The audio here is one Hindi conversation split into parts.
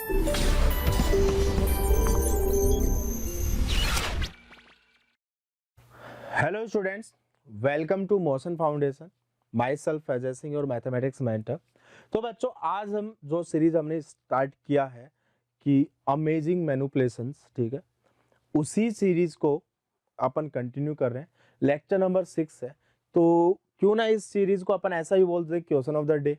Hello students, welcome to Motion Foundation. Myself Ajay Singh और मैथमेटिक्स मेंटर। तो बच्चों, आज हम जो सीरीज हमने स्टार्ट किया है कि अमेजिंग मैनिपुलेशंस, ठीक है, उसी सीरीज को अपन कंटिन्यू कर रहे हैं। लेक्चर नंबर 6 है, तो क्यों ना इस सीरीज को अपन ऐसा ही बोल दे, क्वेश्चन ऑफ द डे।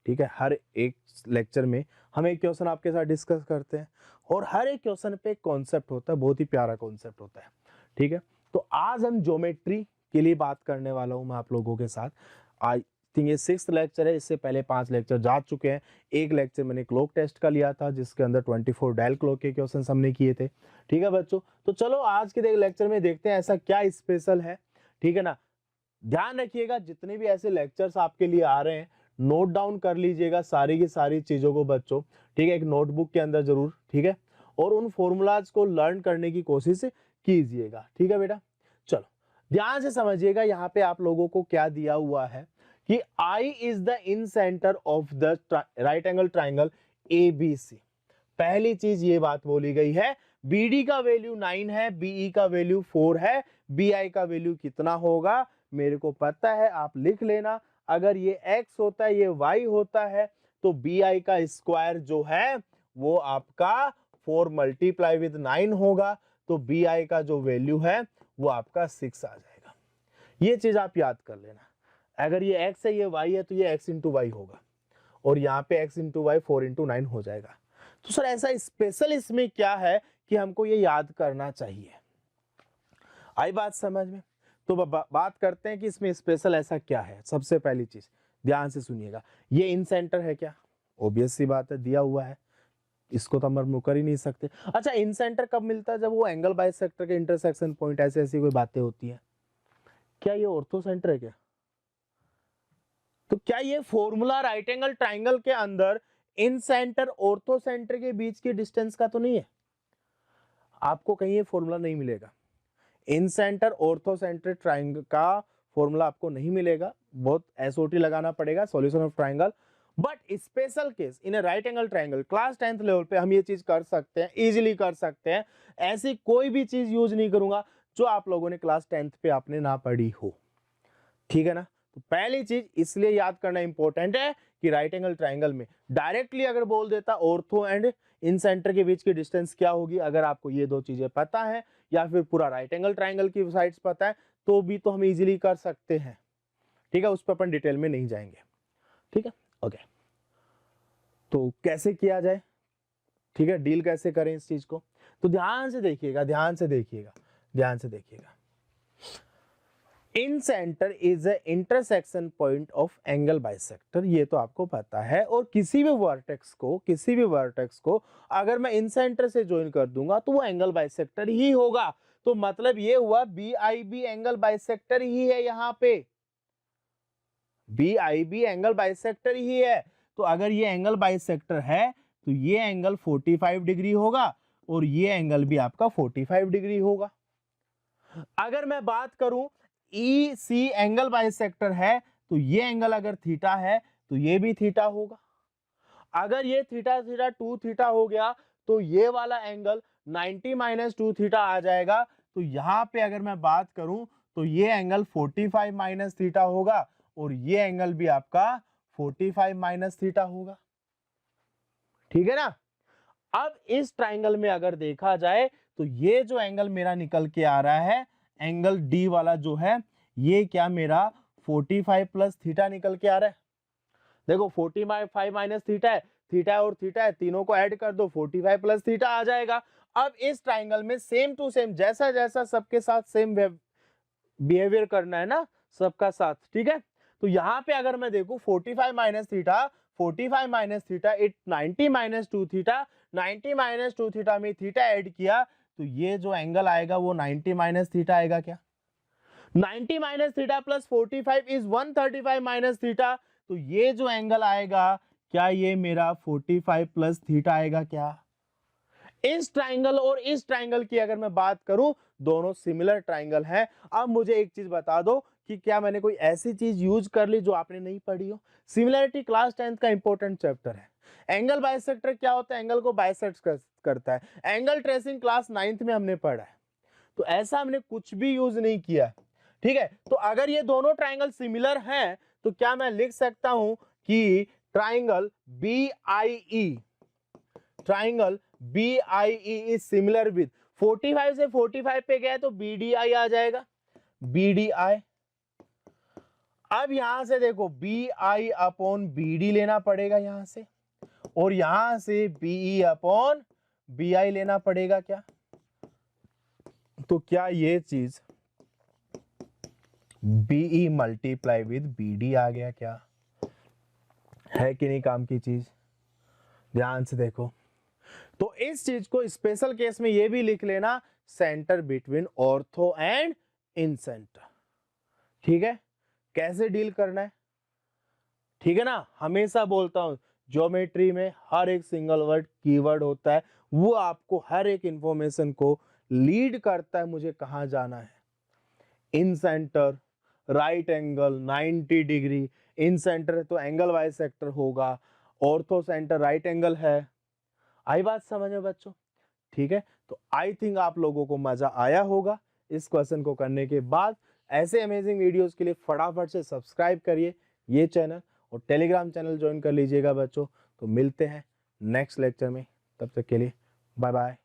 ठीक है, हर एक लेक्चर में हम एक क्वेश्चन आपके साथ डिस्कस करते हैं और हर एक क्वेश्चन पे एक कॉन्सेप्ट होता है, बहुत ही प्यारा कॉन्सेप्ट होता है। ठीक है, तो आज हम ज्योमेट्री के लिए बात करने वाला हूं मैं आप लोगों के साथ। आई थिंक ये 6th लेक्चर है, इससे पहले 5 लेक्चर जा चुके हैं। एक लेक्चर मैंने क्लॉक टेस्ट का लिया था जिसके अंदर 24 डायल क्लॉक के क्वेश्चन हमने किए थे। ठीक है बच्चों, तो चलो आज के लेक्चर में देखते हैं ऐसा क्या स्पेशल है। ठीक है ना, ध्यान रखिएगा जितने भी ऐसे लेक्चर्स आपके लिए आ रहे हैं नोट डाउन कर लीजिएगा सारी की सारी चीजों को बच्चों। ठीक है, एक नोटबुक के अंदर जरूर, ठीक है, और उन फॉर्मूलाज को लर्न करने की कोशिश कीजिएगा। ठीक है बेटा, चलो ध्यान से समझिएगा यहाँ पे आप लोगों को क्या दिया हुआ है कि I is the in centre of the right angle triangle ABC। पहली चीज ये बात बोली गई है, BD का वैल्यू 9 है, BE का वैल्यू 4 है, BI का वैल्यू कितना होगा मेरे को पता है, आप लिख लेना। अगर ये x होता है, ये y होता है, तो BI का स्क्वायर जो है वो आपका 4 मल्टीप्लाई विद 9 होगा, तो BI का जो वैल्यू है वो आपका 6 आ जाएगा। ये चीज आप याद कर लेना। अगर ये x है, ये y है, तो ये x इंटू वाई होगा और यहाँ पे x इंटू वाई 4 इंटू 9 हो जाएगा। तो सर ऐसा स्पेशल इसमें क्या है कि हमको ये याद करना चाहिए? आई बात समझ में? तो बात करते हैं कि इसमें स्पेशल ऐसा क्या है। सबसे पहली चीज ध्यान से सुनिएगा, ये इन सेंटर है क्या? ऑब्वियस सी बात है, दिया हुआ है, इसको तो हम रिमूव कर ही नहीं सकते। अच्छा, इन सेंटर कब मिलता है? जब वो एंगल बाइसेक्टर के इंटरसेक्शन पॉइंट, ऐसे ऐसी कोई बातें होती हैं। क्या ये ऑर्थो सेंटर है क्या? तो क्या ये फॉर्मूला राइट एंगल ट्राइंगल के अंदर इन सेंटर ऑर्थो सेंटर के बीच की डिस्टेंस का तो नहीं है? आपको कहीं ये फॉर्मूला नहीं मिलेगा। इन सेंटर ऑर्थो सेंटर ट्राइंगल का फॉर्मूला आपको नहीं मिलेगा, बहुत एसओटी लगाना पड़ेगा, solution of triangle. But special case in A right angle triangle class 10th level पे हम ये चीज कर सकते हैं, इजीली कर सकते हैं। ऐसी कोई भी चीज यूज नहीं करूंगा जो आप लोगों ने क्लास 10th पे आपने ना पढ़ी हो। ठीक है ना, तो पहली चीज इसलिए याद करना इंपॉर्टेंट है कि राइट एंगल ट्राइंगल में डायरेक्टली अगर बोल देता ऑर्थो एंड इन सेंटर के बीच की डिस्टेंस क्या होगी, अगर आपको ये दो चीजें पता है या फिर पूरा राइट एंगल ट्राइंगल की साइड्स पता है तो भी तो हम इजीली कर सकते हैं। ठीक है, उस पर अपन डिटेल में नहीं जाएंगे। ठीक है, ओके, तो कैसे किया जाए, ठीक है, डील कैसे करें इस चीज को, तो ध्यान से देखिएगा, ध्यान से देखिएगा, ध्यान से देखिएगा। Incentre is a intersection point of angle bisector, ये तो आपको पता है। और किसी भी वर्टेक्स को अगर मैं इन सेंटर से ज्वाइन कर दूंगा तो वो एंगल बाइसेक्टर ही होगा। तो मतलब ये हुआ BIB एंगल बाइसेक्टर ही है, यहां पे BIB एंगल बाइसेक्टर ही है। तो अगर ये एंगल बाइसेक्टर है तो ये एंगल 45 डिग्री होगा और ये एंगल भी आपका 45 डिग्री होगा। अगर मैं बात करूं EC एंगल बाइसेक्टर है तो ये एंगल अगर थीटा है तो ये भी थीटा होगा। अगर ये थीटा थीटा 2 थीटा हो गया तो ये वाला एंगल 90 - 2 थीटा आ जाएगा। तो यहां पे अगर मैं बात करूं तो ये एंगल 45 - थीटा होगा और ये एंगल भी आपका 45 - थीटा होगा। ठीक है ना। अब इस ट्राइंगल में अगर देखा जाए तो ये जो एंगल मेरा निकल के आ रहा है, एंगल D वाला जो है, ये क्या मेरा 45 प्लस थीटा निकल के आ रहा है। देखो 45 माइनस थीटा है, थीटा और थीटा है, तीनों को ऐड कर दो, 45 प्लस थीटा आ जाएगा। अब इस ट्राइंगल में सेम टू सेम जैसा जैसा सबके साथ सेम बिहेवियर करना है ना सबका साथ, ठीक है। तो यहां पे अगर मैं देखूं 45 minus theta, 45 minus theta it 90 - 2 theta, 90 - 2 theta में थीटा ऐड किया तो ये जो एंगल आएगा वो 90 - थीटा आएगा। क्या 90 - थीटा प्लस 45 इज 135 - थीटा, तो ये जो एंगल आएगा क्या ये मेरा 45 प्लस थीटा आएगा। क्या इस ट्राइंगल और इस ट्राइंगल की अगर मैं बात करूं दोनों सिमिलर ट्राइंगल हैं। अब मुझे एक चीज बता दो कि क्या मैंने कोई ऐसी चीज यूज कर ली जो आपने नहीं पढ़ी हो। सिमिलरिटी क्लास 10th का इंपॉर्टेंट चैप्टर है। एंगल बाइसेक्टर क्या होता है? एंगल को बाइसेक्ट करता है। एंगल ट्रेसिंग क्लास 9th में हमने पढ़ा है, तो ऐसा हमने कुछ भी यूज नहीं किया, ठीक है। तो अगर ये दोनों ट्राइंगल सिमिलर हैं तो क्या मैं लिख सकता हूं कि triangle BIE, triangle BIE is similar with 45 से 45 पे गया तो BDI आ जाएगा, BDI। अब यहां से देखो BI अपॉन BD लेना पड़ेगा यहां से, और यहां से BE अपॉन BI लेना पड़ेगा क्या? तो क्या ये चीज BE मल्टीप्लाई विद BD आ गया? क्या है कि नहीं काम की चीज? ध्यान से देखो। तो इस चीज को स्पेशल केस में ये भी लिख लेना, centre between ortho and in centre, ठीक है। कैसे डील करना है, ठीक है ना। हमेशा बोलता हूं ज्योमेट्री में हर एक सिंगल वर्ड कीवर्ड होता है, वो आपको हर एक इंफॉर्मेशन को लीड करता है मुझे कहां जाना है। इन सेंटर, राइट एंगल 90 डिग्री, इन सेंटर है तो एंगल बाइसेक्टर होगा, ऑर्थो सेंटर राइट एंगल है। आई बात समझ में बच्चों? ठीक है, तो आई थिंक आप लोगों को मजा आया होगा इस क्वेश्चन को करने के बाद। ऐसे अमेजिंग वीडियोस के लिए फटाफट से सब्सक्राइब करिए ये चैनल, और टेलीग्राम चैनल ज्वाइन कर लीजिएगा बच्चों। तो मिलते हैं नेक्स्ट लेक्चर में, तब तक के लिए बाय बाय।